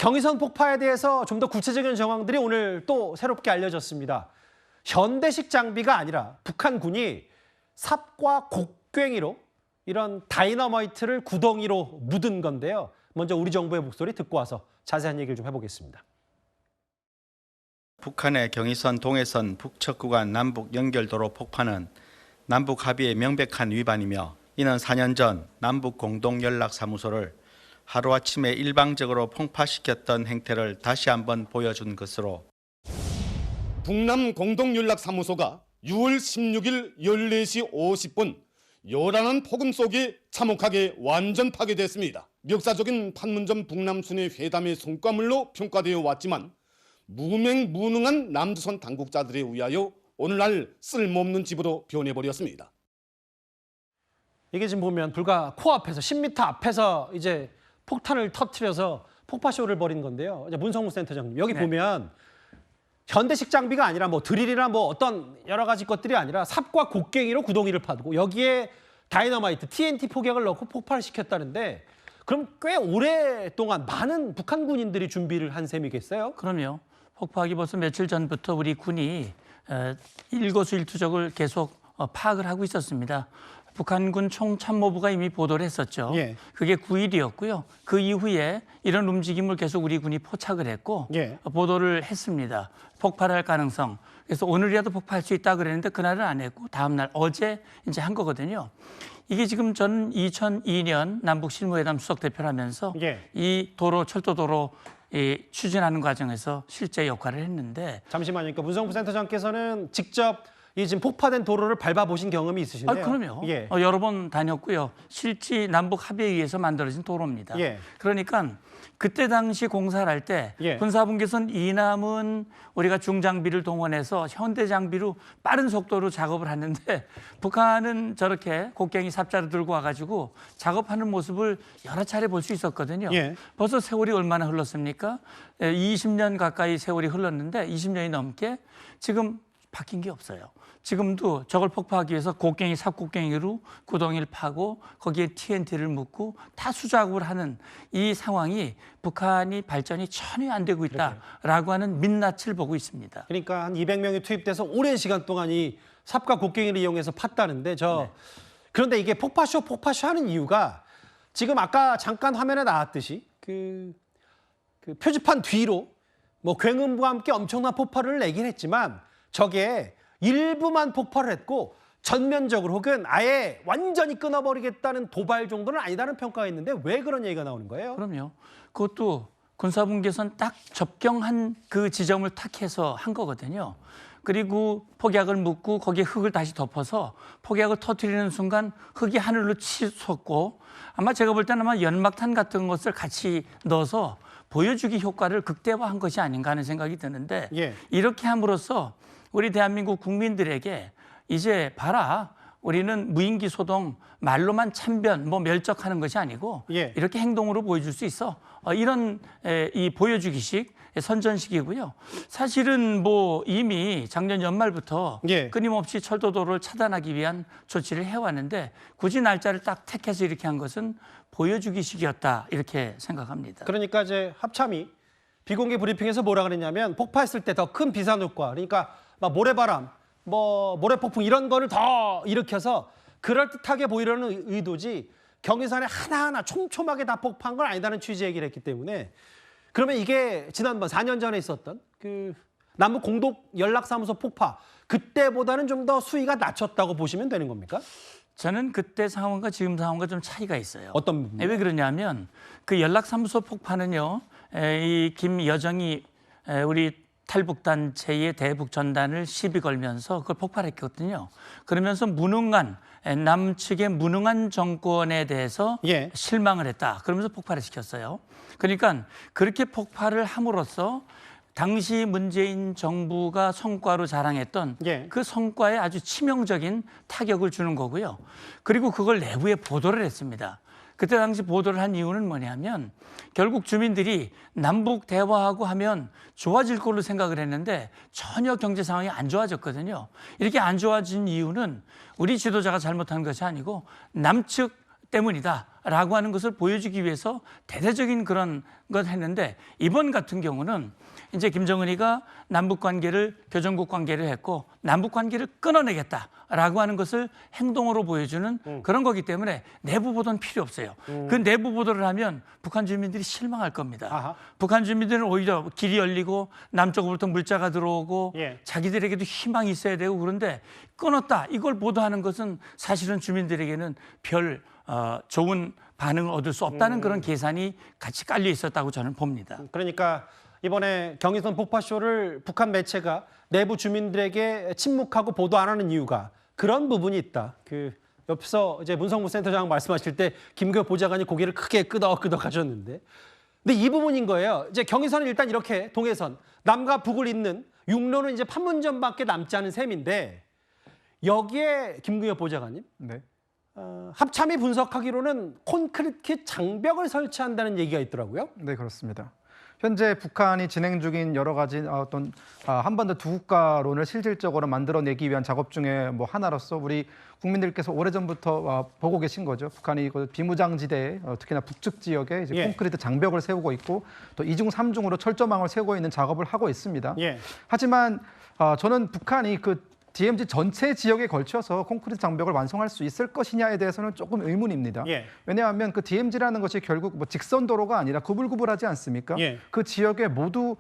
경의선 폭파에 대해서 좀 더 구체적인 정황들이 오늘 또 새롭게 알려졌습니다. 현대식 장비가 아니라 북한군이 삽과 곡괭이로 이런 다이너마이트를 구덩이로 묻은 건데요. 먼저 우리 정부의 목소리 듣고 와서 자세한 얘기를 좀 해보겠습니다. 북한의 경의선, 동해선, 북측 구간 남북 연결도로 폭파는 남북 합의의 명백한 위반이며 이는 4년 전 남북 공동연락사무소를 하루아침에 일방적으로 폭파시켰던 행태를 다시 한번 보여준 것으로 북남 공동연락사무소가 6월 16일 14시 50분 요란한 폭음 속에 참혹하게 완전 파괴됐습니다. 역사적인 판문점 북남순회 회담의 성과물로 평가되어 왔지만 무명무능한 남조선 당국자들에 의하여 오늘날 쓸모없는 집으로 변해버렸습니다. 이게 지금 보면 불과 코앞에서 10m 앞에서 이제 폭탄을 터뜨려서 폭파쇼를 벌인 건데요. 이제 문성무 센터장님 여기 보면 현대식 장비가 아니라 뭐 드릴이나 뭐 어떤 여러 가지 것들이 아니라 삽과 곡괭이로 구덩이를 파두고 여기에 다이너마이트, TNT 폭약을 넣고 폭발을 시켰다는데 그럼 꽤 오랫동안 많은 북한 군인들이 준비를 한 셈이겠어요? 그럼요. 폭파하기 벌써 며칠 전부터 우리 군이 일거수일투족을 계속 파악을 하고 있었습니다. 북한군 총참모부가 이미 보도를 했었죠. 예. 그게 9일이었고요. 그 이후에 이런 움직임을 계속 우리 군이 포착을 했고 예. 보도를 했습니다. 폭발할 가능성. 그래서 오늘이라도 폭파할 수 있다 그랬는데 그날은 안 했고 다음 날 어제 이제 한 거거든요. 이게 지금 전 2002년 남북 실무회담 수석 대표를 하면서 예. 이 도로 철도도로 추진하는 과정에서 실제 역할을 했는데 잠시만요. 그러니까 문성무 센터장께서는 직접 이 지금 폭파된 도로를 밟아보신 경험이 있으신데요. 그럼요. 예. 여러 번 다녔고요. 실제 남북 합의에 의해서 만들어진 도로입니다. 예. 그러니까 그때 당시 공사를 할 때 예. 군사분계선 이남은 우리가 중장비를 동원해서 현대 장비로 빠른 속도로 작업을 하는데 북한은 저렇게 곡괭이 삽자루 들고 와가지고 작업하는 모습을 여러 차례 볼 수 있었거든요. 예. 벌써 세월이 얼마나 흘렀습니까? 20년 가까이 세월이 흘렀는데 20년이 넘게 지금 바뀐 게 없어요. 지금도 저걸 폭파하기 위해서 곡괭이, 삽곡괭이로 구덩이를 파고 거기에 TNT를 묻고 다 수작업을 하는 이 상황이 북한이 발전이 전혀 안 되고 있다라고 하는 민낯을 보고 있습니다. 그러니까 한 200명이 투입돼서 오랜 시간 동안 이 삽과 곡괭이를 이용해서 팠다는데 그런데 이게 폭파쇼 하는 이유가 지금 아까 잠깐 화면에 나왔듯이 그 표지판 뒤로 뭐 굉음과 함께 엄청난 폭발을 내긴 했지만 저게 일부만 폭발을 했고 전면적으로 혹은 아예 완전히 끊어버리겠다는 도발 정도는 아니다는 평가가 있는데 왜 그런 얘기가 나오는 거예요? 그럼요. 그것도 군사분계선 딱 접경한 그 지점을 탁 해서 한 거거든요. 그리고 폭약을 묻고 거기에 흙을 다시 덮어서 폭약을 터뜨리는 순간 흙이 하늘로 치솟고 아마 제가 볼 때는 아마 연막탄 같은 것을 같이 넣어서 보여주기 효과를 극대화한 것이 아닌가 하는 생각이 드는데 예. 이렇게 함으로써 우리 대한민국 국민들에게 이제 봐라. 우리는 무인기 소동 말로만 참변 멸적하는 것이 아니고 예. 이렇게 행동으로 보여줄 수 있어. 이런 이 보여주기식 선전식이고요. 사실은 뭐 이미 작년 연말부터 예. 끊임없이 철도도로를 차단하기 위한 조치를 해왔는데 굳이 날짜를 딱 택해서 이렇게 한 것은 보여주기식이었다 이렇게 생각합니다. 그러니까 이제 합참이 비공개 브리핑에서 뭐라 그랬냐면 폭파했을 때 더 큰 비산효과 그러니까 막 모래바람, 뭐 모래폭풍 이런 거를 더 일으켜서 그럴듯하게 보이려는 의도지 경의선에 하나하나 촘촘하게 다 폭파한 건 아니다는 취지의 얘기를 했기 때문에 그러면 이게 지난번 4년 전에 있었던 그 남북 공동 연락사무소 폭파 그때보다는 좀 더 수위가 낮췄다고 보시면 되는 겁니까? 저는 그때 상황과 지금 상황과 좀 차이가 있어요. 어떤 부분? 왜 그러냐면 그 연락사무소 폭파는요. 이 김여정이 우리 탈북단체의 대북전단을 시비 걸면서 그걸 폭발했거든요. 그러면서 남측의 무능한 정권에 대해서 예. 실망을 했다. 그러면서 폭발을 시켰어요. 그러니까 그렇게 폭발을 함으로써 당시 문재인 정부가 성과로 자랑했던 예. 그 성과에 아주 치명적인 타격을 주는 거고요. 그리고 그걸 내부에 보도를 했습니다. 그때 당시 보도를 한 이유는 뭐냐면 결국 주민들이 남북 대화하고 하면 좋아질 걸로 생각을 했는데 전혀 경제 상황이 안 좋아졌거든요. 이렇게 안 좋아진 이유는 우리 지도자가 잘못한 것이 아니고 남측 때문이다라고 하는 것을 보여주기 위해서 대대적인 그런 걸 했는데 이번 같은 경우는 이제 김정은이가 남북 관계를 교정국 관계를 했고 남북 관계를 끊어내겠다라고 하는 것을 행동으로 보여주는 그런 거기 때문에 내부 보도는 필요 없어요. 그 내부 보도를 하면 북한 주민들이 실망할 겁니다. 아하. 북한 주민들은 오히려 길이 열리고 남쪽으로부터 물자가 들어오고 예. 자기들에게도 희망이 있어야 되고 그런데 끊었다 이걸 보도하는 것은 사실은 주민들에게는 별 좋은 반응을 얻을 수 없다는 그런 계산이 같이 깔려 있었다고 저는 봅니다. 그러니까 이번에 경의선 폭파쇼를 북한 매체가 내부 주민들에게 침묵하고 보도 안 하는 이유가 그런 부분이 있다. 그 옆서 이제 문성무 센터장 말씀하실 때 김교 보좌관이 고개를 크게 끄덕끄덕 하셨는데, 근데 이 부분인 거예요. 이제 경의선은 일단 이렇게 동해선 남과 북을 잇는 육로는 이제 판문점밖에 남지 않은 셈인데 여기에 김규엽 보좌관님 네. 합참이 분석하기로는 콘크리트 장벽을 설치한다는 얘기가 있더라고요. 네, 그렇습니다. 현재 북한이 진행 중인 여러 가지 어떤 한반도 두 국가론을 실질적으로 만들어내기 위한 작업 중에 뭐 하나로서 우리 국민들께서 오래전부터 보고 계신 거죠. 북한이 비무장지대에 특히나 북측 지역에 이제 예. 콘크리트 장벽을 세우고 있고 또 이중 삼중으로 철조망을 세우고 있는 작업을 하고 있습니다. 예. 하지만 저는 북한이 그 DMZ 전체 지역에 걸쳐서 콘크리트 장벽을 완성할 수 있을 것이냐에 대해서는 조금 의문입니다. 예. 왜냐하면 그 DMZ라는 것이 결국 뭐 직선 도로가 아니라 구불구불하지 않습니까? 예. 그 지역에 모두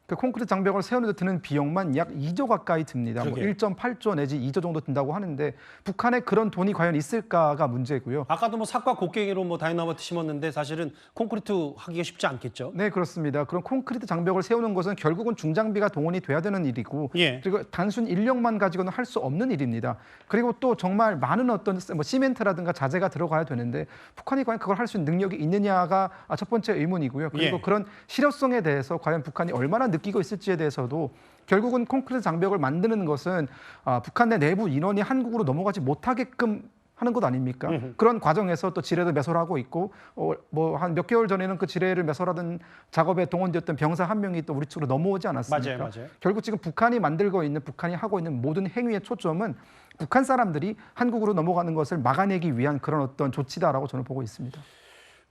그 콘크리트 장벽을 세우는 데 드는 비용만 약 2조 가까이 듭니다. 뭐 그러게요. 1.8조 내지 2조 정도 든다고 하는데 북한에 그런 돈이 과연 있을까가 문제고요. 아까도 뭐 삭과 곡괭이로 뭐 다이너마이트 심었는데 사실은 콘크리트 하기가 쉽지 않겠죠. 네, 그렇습니다. 그런 콘크리트 장벽을 세우는 것은 결국은 중장비가 동원이 돼야 되는 일이고 예. 그리고 단순 인력만 가지고는 할 수 없는 일입니다. 그리고 또 정말 많은 어떤 뭐 시멘트라든가 자재가 들어가야 되는데 북한이 과연 그걸 할 수 있는 능력이 있느냐가 첫 번째 의문이고요. 그리고 예. 그런 실효성에 대해서 과연 북한이 얼마나 느끼고 있을지에 대해서도 결국은 콘크리트 장벽을 만드는 것은 북한 내 내부 인원이 한국으로 넘어가지 못하게끔 하는 것 아닙니까? 그런 과정에서 또 지뢰도 매설하고 있고 뭐 한 몇 개월 전에는 그 지뢰를 매설하던 작업에 동원되었던 병사 한 명이 또 우리 쪽으로 넘어오지 않았습니까? 맞아요. 결국 지금 북한이 만들고 있는 북한이 하고 있는 모든 행위의 초점은 북한 사람들이 한국으로 넘어가는 것을 막아내기 위한 그런 어떤 조치다라고 저는 보고 있습니다.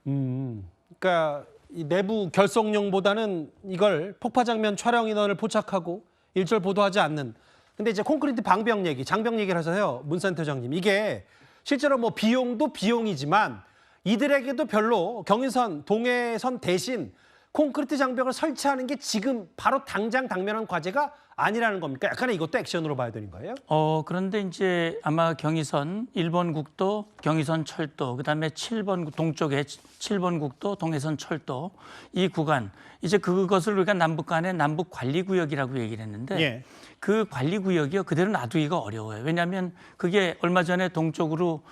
그러니까 이 내부 결속용보다는 이걸 폭파 장면 촬영 인원을 포착하고 일절 보도하지 않는. 근데 이제 콘크리트 방벽 얘기, 장벽 얘기를 하셔서요, 문 센터장님. 이게 실제로 뭐 비용도 비용이지만 이들에게도 별로 경의선, 동해선 대신 콘크리트 장벽을 설치하는 게 지금 바로 당장 당면한 과제가 아니라는 겁니까? 약간의 이것도 액션으로 봐야 되는 거예요? 그런데 이제 아마 경의선, 일본 국도, 경의선 철도, 그다음에 7번 동쪽에 7번 국도, 동해선 철도 이 구간 이제 그것을 우리가 남북 간의 남북 관리 구역이라고 얘기를 했는데 예. 그 관리 구역이요 그대로 놔두기가 어려워요. 왜냐하면 그게 얼마 전에 동쪽으로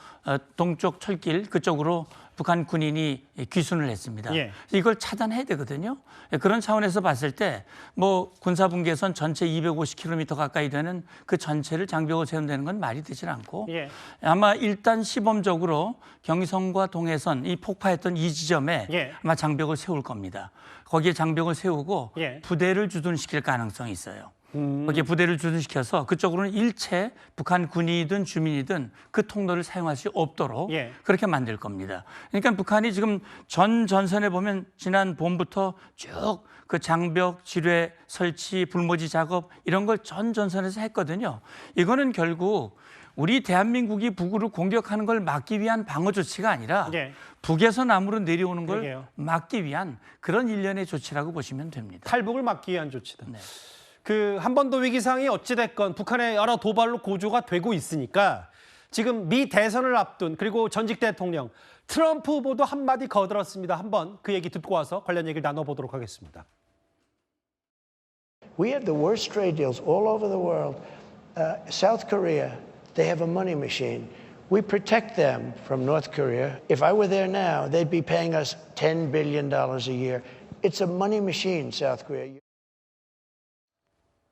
동쪽 철길 그쪽으로 북한 군인이 귀순을 했습니다. 예. 이걸 차단해야 되거든요. 그런 차원에서 봤을 때 뭐 군사분계선 전체 250km 가까이 되는 그 전체를 장벽을 세운다는 건 말이 되질 않고 예. 아마 일단 시범적으로 경의선과 동해선 이 폭파했던 이 지점에 예. 아마 장벽을 세울 겁니다. 거기에 장벽을 세우고 예. 부대를 주둔시킬 가능성이 있어요. 거기에 부대를 주둔시켜서 그쪽으로는 일체 북한 군인이든 주민이든 그 통로를 사용할 수 없도록 예. 그렇게 만들 겁니다. 그러니까 북한이 지금 전 전선에 보면 지난 봄부터 쭉 그 장벽, 지뢰 설치, 불모지 작업 이런 걸 전 전선에서 했거든요. 이거는 결국 우리 대한민국이 북으로 공격하는 걸 막기 위한 방어 조치가 아니라 예. 북에서 남으로 내려오는 걸 그러게요. 막기 위한 그런 일련의 조치라고 보시면 됩니다. 탈북을 막기 위한 조치다. 네. 그 한반도 위기상이 어찌됐건 북한의 여러 도발로 고조가 되고 있으니까 지금 미 대선을 앞둔 그리고 전직 대통령 트럼프 후보도 한마디 거들었습니다. 한번 그 얘기 듣고 와서 관련 얘기를 나눠보도록 하겠습니다. We have the worst trade deals all over the world. South Korea, they have a money machine. We protect them from North Korea. If I were there now, they'd be paying us $10 billion a year. It's a money machine, South Korea.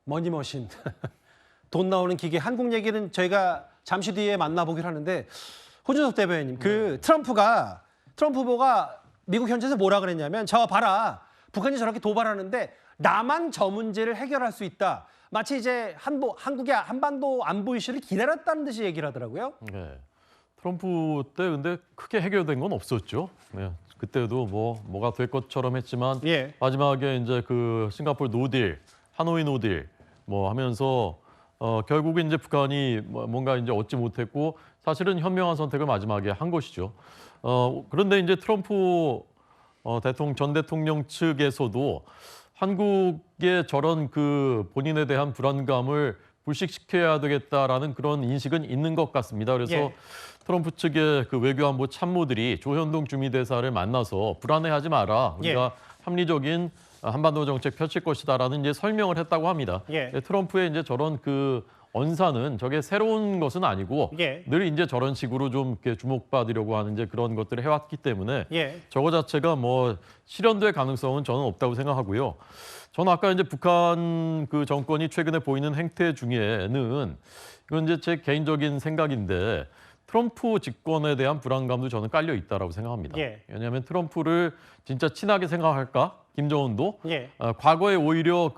머니머신. 돈 나오는 기계. 한국 얘기는 저희가 잠시 뒤에 만나보기로 하는데 호준석 대변인, 그 트럼프 후보가 미국 현지에서 뭐라 그랬냐면 저 봐라. 북한이 저렇게 도발하는데 나만 저 문제를 해결할 수 있다. 마치 이제 한국의 한반도 안보 이슈를 기다렸다는 듯이 얘기를 하더라고요. 네. 트럼프 때 근데 크게 해결된 건 없었죠. 네. 그때도 뭐가 될 것처럼 했지만 예. 마지막에 이제 그 싱가포르 노딜, 하노이 노딜 뭐 하면서 결국은 이제 북한이 뭔가 이제 얻지 못했고 사실은 현명한 선택을 마지막에 한 것이죠. 그런데 이제 트럼프 전 대통령 측에서도 한국의 저런 그 본인에 대한 불안감을 불식시켜야 되겠다라는 그런 인식은 있는 것 같습니다. 그래서 예. 트럼프 측의 그 외교안보 참모들이 조현동 주미대사를 만나서 불안해하지 마라. 우리가 합리적인 한반도 정책 펼칠 것이다라는 이제 설명을 했다고 합니다. 예. 트럼프의 이제 저런 그 언사는 저게 새로운 것은 아니고 예. 늘 이제 저런 식으로 좀 이렇게 주목받으려고 하는 이제 그런 것들을 해왔기 때문에 예. 저거 자체가 뭐 실현될 가능성은 저는 없다고 생각하고요. 저는 아까 이제 북한 그 정권이 최근에 보이는 행태 중에는 이건 이제 제 개인적인 생각인데 트럼프 집권에 대한 불안감도 저는 깔려 있다라고 생각합니다. 예. 왜냐하면 트럼프를 진짜 친하게 생각할까? 김정은도 예. 과거에 오히려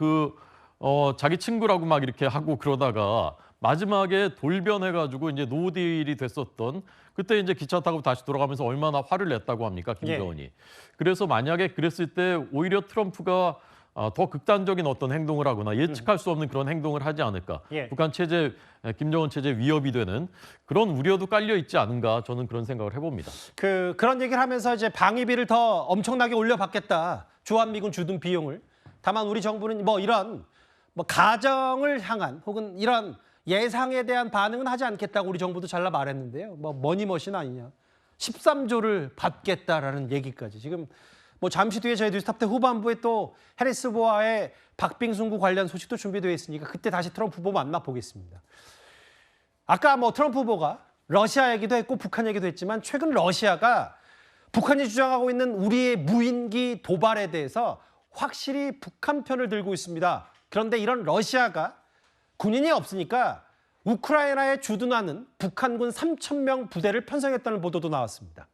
자기 친구라고 막 이렇게 하고 그러다가 마지막에 돌변해가지고 이제 노딜이 됐었던 그때 이제 기차 타고 다시 돌아가면서 얼마나 화를 냈다고 합니까 김정은이. 그래서 만약에 그랬을 때 오히려 트럼프가 더 극단적인 어떤 행동을 하거나 예측할 수 없는 그런 행동을 하지 않을까. 예. 북한 체제, 김정은 체제 위협이 되는 그런 우려도 깔려 있지 않은가 저는 그런 생각을 해봅니다. 그런 얘기를 하면서 이제 방위비를 더 엄청나게 올려받겠다. 주한미군 주둔 비용을. 다만 우리 정부는 뭐 이런 가정을 향한 혹은 이런 예상에 대한 반응은 하지 않겠다고 우리 정부도 잘라 말했는데요. 머니머신 아니냐. 13조를 받겠다라는 얘기까지. 지금 잠시 뒤에 저희 뉴스탑 때 후반부에 또 해리스 후보와의 박빙승부 관련 소식도 준비되어 있으니까 그때 다시 트럼프 후보 만나보겠습니다. 아까 트럼프 후보가 러시아 얘기도 했고 북한 얘기도 했지만 최근 러시아가 북한이 주장하고 있는 우리의 무인기 도발에 대해서 확실히 북한 편을 들고 있습니다. 그런데 이런 러시아가 군인이 없으니까 우크라이나에 주둔하는 북한군 3,000명 부대를 편성했다는 보도도 나왔습니다.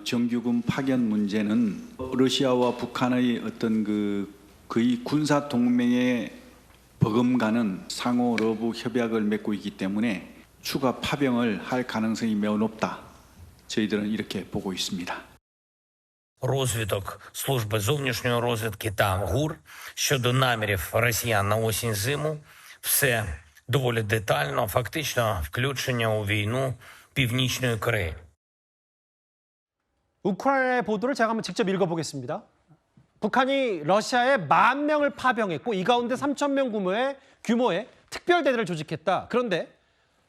정규군 파견 문제는 러시아와 북한의 어떤 거의 군사 동맹에 버금가는 상호 러브 협약을 맺고 있기 때문에 추가 파병을 할 가능성이 매우 높다. 저희들은 이렇게 보고 있습니다. Розвиток служби зовнішньої розвідки та ГУР щодо намірів росіян на осінь-зиму – все доволі детально, фактично включення у війну Північної Кореї. 우크라이나의 보도를 제가 한번 직접 읽어보겠습니다. 북한이 러시아에 10,000명을 파병했고 이 가운데 3,000명 규모의 특별대대를 조직했다. 그런데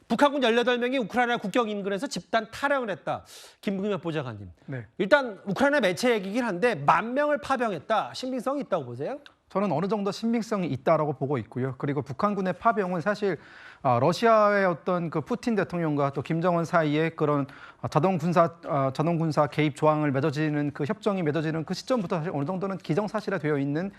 북한군 18명이 우크라이나 국경 인근에서 집단 탈영을 했다. 김금엽 보좌관님. 네. 일단 우크라이나 매체 얘기긴 한데 10,000명을 파병했다. 신빙성이 있다고 보세요? 저는 어느 정도 신빙성이 있다라고 보고 있고요. 그리고 북한군의 파병은 사실 러시아의 어떤 그 푸틴 대통령과 또 김정은 사이에 그런 자동 군사 개입 조항을 맺어지는 그 협정이 맺어지는 그 시점부터 사실 어느 정도는 기정사실화되어 있는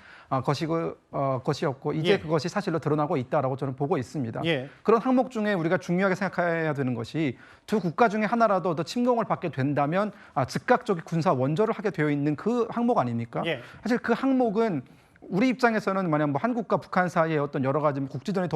것이었고 이제 예. 그것이 사실로 드러나고 있다라고 저는 보고 있습니다. 예. 그런 항목 중에 우리가 중요하게 생각해야 되는 것이 두 국가 중에 하나라도 더 침공을 받게 된다면 즉각적인 군사 원조를 하게 되어 있는 그 항목 아닙니까? 예. 사실 그 항목은 우리 입장에서는 만약 한국과 북한 사이에 어떤 여러 가지 국지전이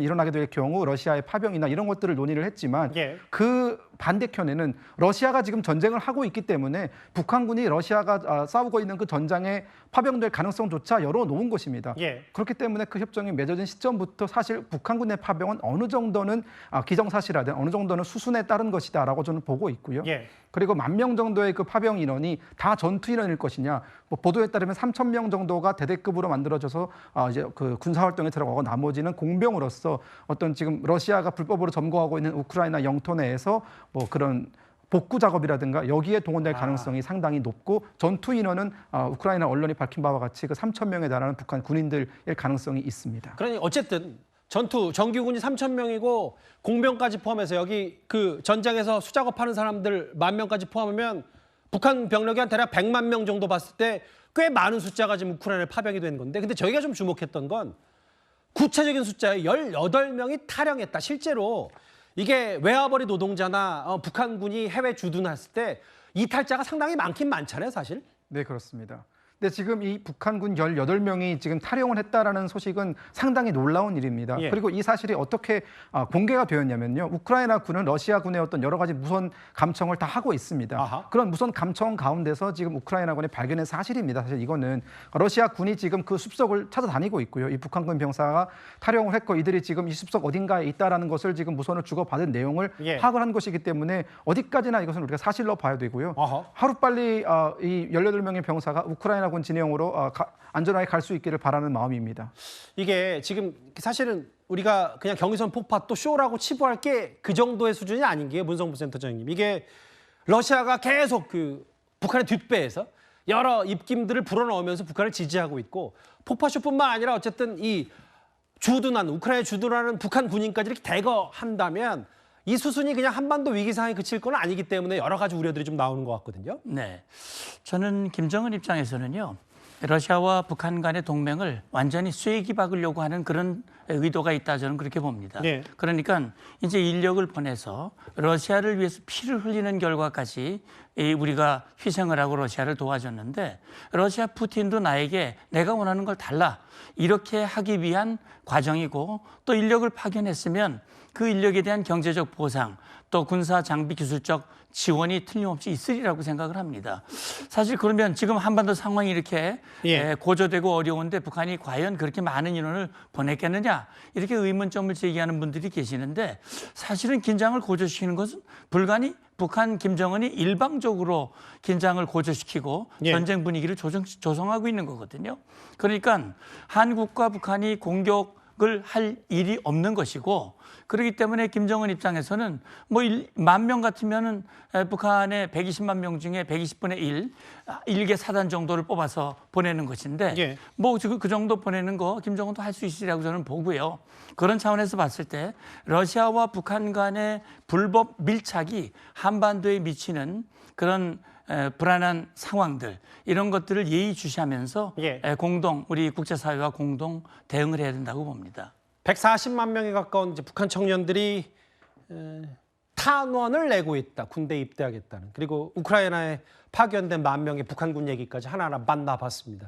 일어나게 될 경우 러시아의 파병이나 이런 것들을 논의를 했지만 예. 그 반대편에는 러시아가 지금 전쟁을 하고 있기 때문에 북한군이 러시아가 싸우고 있는 그 전장에 파병될 가능성조차 열어놓은 것입니다. 예. 그렇기 때문에 그 협정이 맺어진 시점부터 사실 북한군의 파병은 어느 정도는 기정사실화된 어느 정도는 수순에 따른 것이다라고 저는 보고 있고요. 예. 그리고 10,000명 정도의 그 파병 인원이 다 전투 인원일 것이냐? 보도에 따르면 3,000명 정도가 대대급으로 만들어져서 이제 그 군사 활동에 들어가고 나머지는 공병으로서 어떤 지금 러시아가 불법으로 점거하고 있는 우크라이나 영토 내에서 그런 복구 작업이라든가 여기에 동원될 가능성이 상당히 높고 전투 인원은 우크라이나 언론이 밝힌 바와 같이 그 3,000명에 달하는 북한 군인들의 가능성이 있습니다. 그러니 어쨌든 정규군이 3,000명이고 공병까지 포함해서 여기 그 전장에서 수작업하는 사람들 10,000명까지 포함하면 북한 병력이 한 대략 100만 명 정도 봤을 때 꽤 많은 숫자가 지금 우크라이나에 파병이 된 건데 근데 저희가 좀 주목했던 건 구체적인 숫자에 18명이 탈영했다. 실제로 이게 외화벌이 노동자나 북한군이 해외 주둔했을 때 이탈자가 상당히 많긴 많잖아요, 사실. 네, 그렇습니다. 근데 지금 이 북한군 18명이 지금 탈영을 했다라는 소식은 상당히 놀라운 일입니다. 예. 그리고 이 사실이 어떻게 공개가 되었냐면요. 우크라이나 군은 러시아군의 어떤 여러 가지 무선 감청을 다 하고 있습니다. 아하. 그런 무선 감청 가운데서 지금 우크라이나군이 발견한 사실입니다. 사실 이거는 러시아 군이 지금 그 숲속을 찾아다니고 있고요. 이 북한군 병사가 탈영을 했고 이들이 지금 이 숲속 어딘가에 있다라는 것을 지금 무선을 주고받은 내용을 예. 파악을 한 것이기 때문에 어디까지나 이것은 우리가 사실로 봐야 되고요. 아하. 하루빨리 이 18명의 병사가 우크라이나군 진영으로 안전하게 갈 수 있기를 바라는 마음입니다. 이게 지금 사실은 우리가 그냥 경의선 폭파 또 쇼라고 치부할 게 그 정도의 수준이 아닌 게 문성부 센터장님. 이게 러시아가 계속 그 북한의 뒷배에서 여러 입김들을 불어넣으면서 북한을 지지하고 있고 폭파쇼뿐만 아니라 어쨌든 이 주둔한 우크라이나 주둔하는 북한 군인까지 이렇게 대거한다면 이 수순이 그냥 한반도 위기 상황에 그칠 건 아니기 때문에 여러 가지 우려들이 좀 나오는 것 같거든요. 네, 저는 김정은 입장에서는요. 러시아와 북한 간의 동맹을 완전히 쐐기 박으려고 하는 그런 의도가 있다 저는 그렇게 봅니다. 네. 그러니까 이제 인력을 보내서 러시아를 위해서 피를 흘리는 결과까지 우리가 희생을 하고 러시아를 도와줬는데 러시아 푸틴도 나에게 내가 원하는 걸 달라 이렇게 하기 위한 과정이고 또 인력을 파견했으면 그 인력에 대한 경제적 보상 또 군사 장비 기술적 지원이 틀림없이 있으리라고 생각을 합니다. 사실 그러면 지금 한반도 상황이 이렇게 예. 고조되고 어려운데 북한이 과연 그렇게 많은 인원을 보냈겠느냐 이렇게 의문점을 제기하는 분들이 계시는데 사실은 긴장을 고조시키는 것은 불가니 북한 김정은이 일방적으로 긴장을 고조시키고 예. 전쟁 분위기를 조성하고 있는 거거든요. 그러니까 한국과 북한이 공격을 할 일이 없는 것이고 그렇기 때문에 김정은 입장에서는 뭐 10,000명 같으면은 북한의 120만 명 중에 120분의 1, 1개 사단 정도를 뽑아서 보내는 것인데 예. 뭐 지금 그 정도 보내는 거 김정은도 할 수 있으리라고 저는 보고요. 그런 차원에서 봤을 때 러시아와 북한 간의 불법 밀착이 한반도에 미치는 그런 불안한 상황들 이런 것들을 예의주시하면서 예. 공동 우리 국제사회와 공동 대응을 해야 된다고 봅니다. 140만 명에 가까운 이제 북한 청년들이 탄원을 내고 있다. 군대에 입대하겠다는. 그리고 우크라이나에 파견된 10,000명의 북한군 얘기까지 하나하나 만나봤습니다.